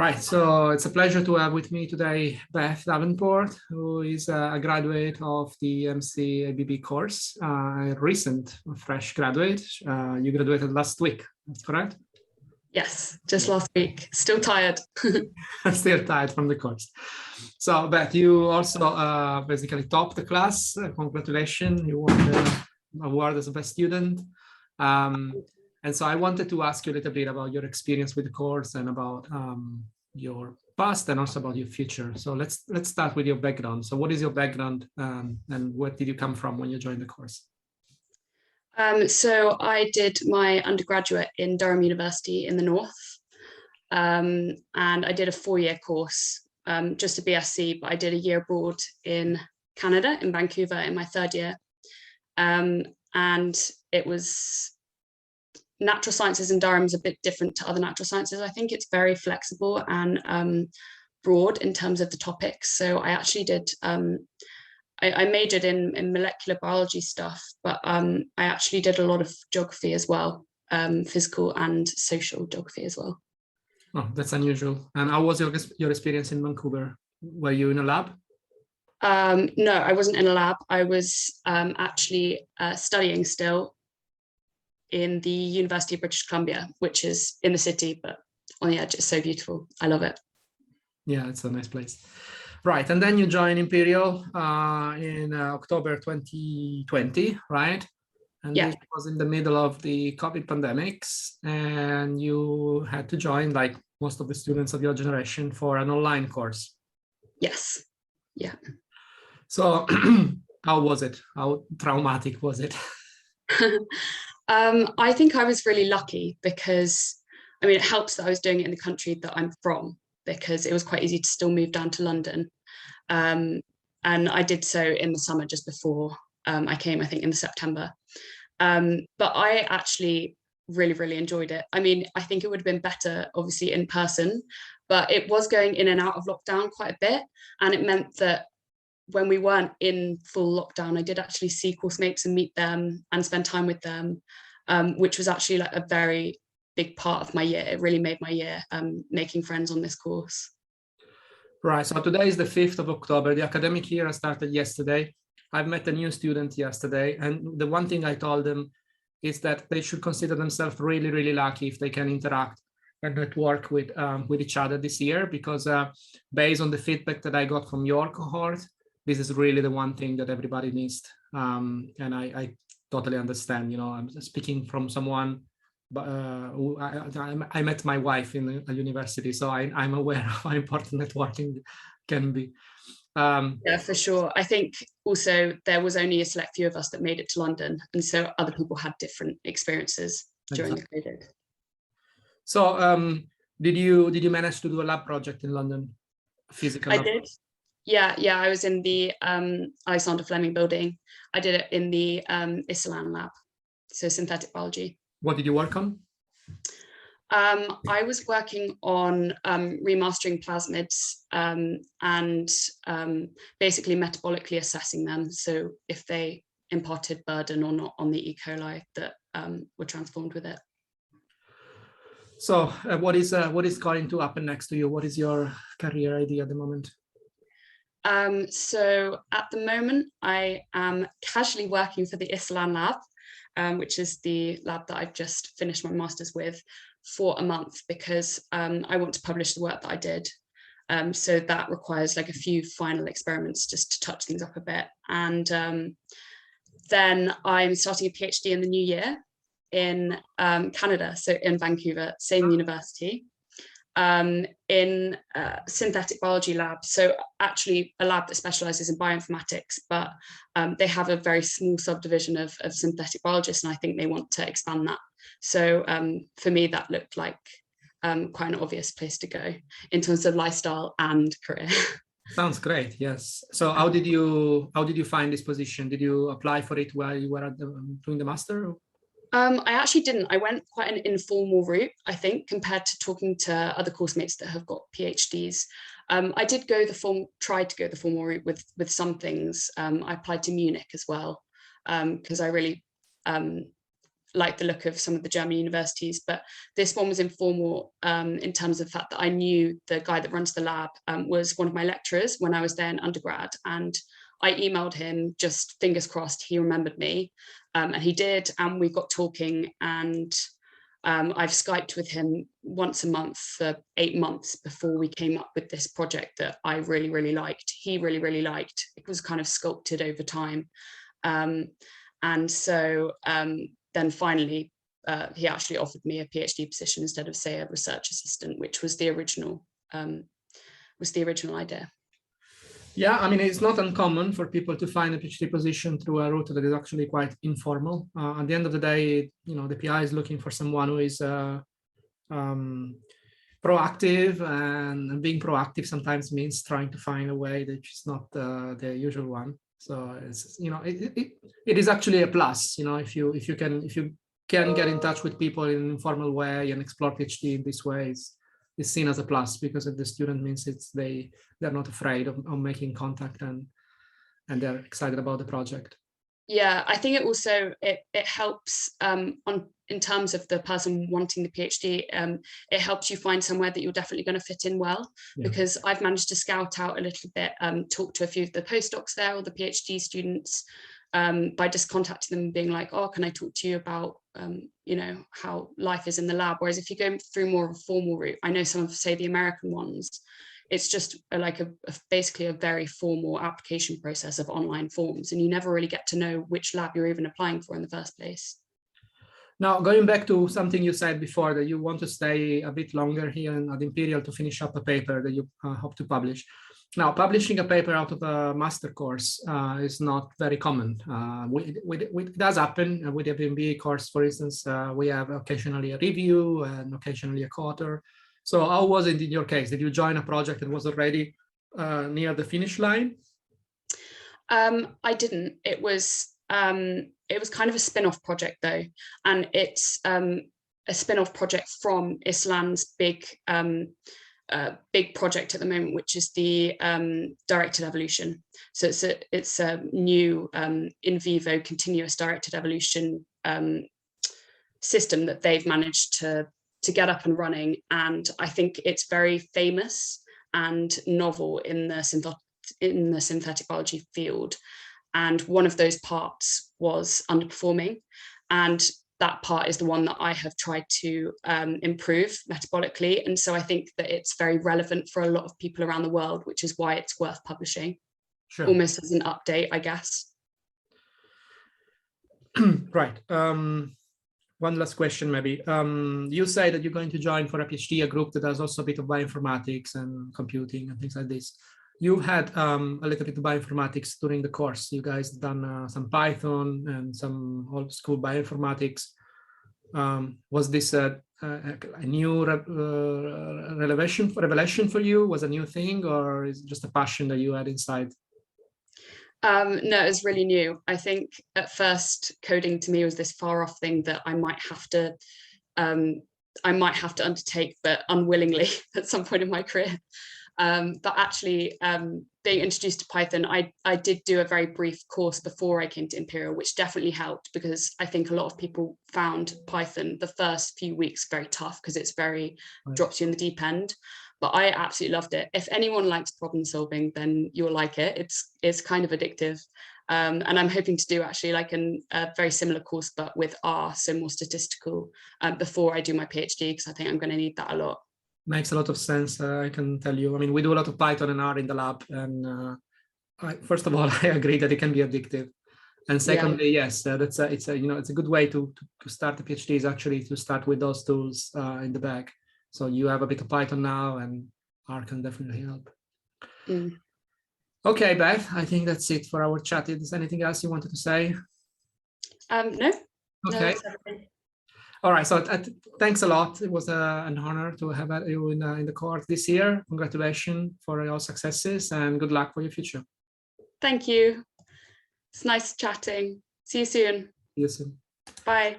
Right, so it's a pleasure to have with me today Beth Davenport, who is a graduate of the MC ABB course, a recent fresh graduate. You graduated last week, that's correct? Yes, just last week. Still tired. Still tired from the course. So, Beth, you also basically topped the class. Congratulations, you won the award as a best student. And so I wanted to ask you a little bit about your experience with the course and about your past and also about your future. So let's start with your background. So what is your background and where did you come from when you joined the course? So I did my undergraduate in Durham University in the north. And I did a 4-year course, just a BSc, but I did a year abroad in Canada, in Vancouver, in my 3rd year. And it was natural sciences in Durham is a bit different to other natural sciences. I think it's very flexible and broad in terms of the topics. So I actually did, I majored in molecular biology stuff, but I actually did a lot of geography as well, physical and social geography as well. Oh, that's unusual. And how was your experience in Vancouver? Were you in a lab? No, I wasn't in a lab. I was actually studying still in the University of British Columbia, which is in the city, but on the edge. It's so beautiful. I love it. Yeah, it's a nice place. Right, and then you joined Imperial in October 2020, right? And yeah. This was in the middle of the COVID pandemics, and you had to join, like most of the students of your generation, for an online course. Yes, yeah. So how was it? How traumatic was it? I think I was really lucky because, I mean, it helps that I was doing it in the country that I'm from, because it was quite easy to still move down to London. And I did so in the summer just before I came, I think in September. But I actually really, really enjoyed it. I mean, I think it would have been better, obviously, in person, but it was going in and out of lockdown quite a bit. And it meant that when we weren't in full lockdown, I did actually see course mates and meet them and spend time with them, which was actually like a very big part of my year. It really made my year, making friends on this course. Right, so today is the 5th of October. The academic year started yesterday. I've met a new student yesterday, and the one thing I told them is that they should consider themselves really, really lucky if they can interact and network with each other this year, because based on the feedback that I got from your cohort, this is really the one thing that everybody needs. And I totally understand, you know, I'm speaking from someone, but I met my wife in a university, so I'm aware of how important networking can be. Yeah, for sure. I think also there was only a select few of us that made it to London, and so other people had different experiences during the COVID. So did you manage to do a lab project in London? Physical? I did. Yeah, I was in the Alexander Fleming building. I did it in the Islan lab, so synthetic biology. What did you work on? I was working on remastering plasmids and basically metabolically assessing them. So if they imparted burden or not on the E. coli that were transformed with it. So what is going to happen next to you? What is your career idea at the moment? So at the moment, I am casually working for the Islan lab, which is the lab that I've just finished my master's with, for a month, because I want to publish the work that I did. So that requires like a few final experiments just to touch things up a bit. And then I'm starting a PhD in the new year in Canada, so in Vancouver, same university, in synthetic biology lab. So actually a lab that specializes in bioinformatics, but they have a very small subdivision of synthetic biologists, and I think they want to expand that. So for me, that looked like quite an obvious place to go in terms of lifestyle and career. Sounds great. Yes. So how did you find this position? Did you apply for it while you were doing the master? I actually didn't. I went quite an informal route, I think, compared to talking to other course mates that have got PhDs. I did go tried to go the formal route with some things. I applied to Munich as well, because I really like the look of some of the German universities, but this one was informal in terms of the fact that I knew the guy that runs the lab was one of my lecturers when I was there in undergrad, and I emailed him, just fingers crossed he remembered me, and he did, and we got talking, and I've Skyped with him once a month for 8 months before we came up with this project that I really, really liked. He really, really liked. It was kind of sculpted over time. And so then finally, he actually offered me a PhD position instead of, say, a research assistant, which was the original idea. Yeah, I mean, it's not uncommon for people to find a PhD position through a route that is actually quite informal. At the end of the day, the PI is looking for someone who is proactive, and being proactive sometimes means trying to find a way that is not the usual one. So it's, it is actually a plus, if you can get in touch with people in an informal way and explore PhD in this way, is seen as a plus, because if the student means they're not afraid of making contact, and they're excited about the project. Yeah, I think it also it helps in terms of the person wanting the PhD. It helps you find somewhere that you're definitely going to fit in well, because I've managed to scout out a little bit, talk to a few of the postdocs there or the PhD students, by just contacting them and being like, oh, can I talk to you about how life is in the lab? Whereas if you go through more of a formal route, I know some of, say, the American ones, it's just like basically a very formal application process of online forms, and you never really get to know which lab you're even applying for in the first place. Now, going back to something you said before, that you want to stay a bit longer here at Imperial to finish up a paper that you hope to publish. Now, publishing a paper out of a master course is not very common. It does happen with the AB&B course, for instance. We have occasionally a review and occasionally a co-author. So how was it in your case? Did you join a project that was already near the finish line? I didn't. It was kind of a spin-off project, though, and it's a spin-off project from Islan's big project at the moment, which is the directed evolution. So it's a new in vivo continuous directed evolution system that they've managed to get up and running, and I think it's very famous and novel in the synthetic biology field. And one of those parts was underperforming, and that part is the one that I have tried to improve metabolically. And so I think that it's very relevant for a lot of people around the world, which is why it's worth publishing. Sure. Almost as an update, I guess. Right. One last question, maybe. You say that you're going to join for a PhD a group that does also a bit of bioinformatics and computing and things like this. You've had a little bit of bioinformatics during the course. You guys done some Python and some old school bioinformatics. Was this a new revelation for you? Was a new thing, or is it just a passion that you had inside? No, it's really new. I think at first coding to me was this far off thing that I might have to undertake, but unwillingly at some point in my career. But actually being introduced to Python, I did do a very brief course before I came to Imperial, which definitely helped, because I think a lot of people found Python the first few weeks very tough, because it's very drops you in the deep end. But I absolutely loved it. If anyone likes problem solving, then you'll like it. It's kind of addictive. And I'm hoping to do actually like a very similar course, but with R, so more statistical, before I do my PhD, because I think I'm going to need that a lot. Makes a lot of sense. I can tell you. I mean, we do a lot of Python and R in the lab, and first of all, I agree that it can be addictive. And secondly, yes, it's a good way to start the PhD is actually to start with those tools in the bag. So you have a bit of Python now, and R can definitely help. Mm. Okay, Beth, I think that's it for our chat. Is there anything else you wanted to say? No. Okay. No, all right. So thanks a lot. It was an honor to have you in the course this year. Congratulations for your successes, and good luck for your future. Thank you. It's nice chatting. See you soon. See you soon. Bye.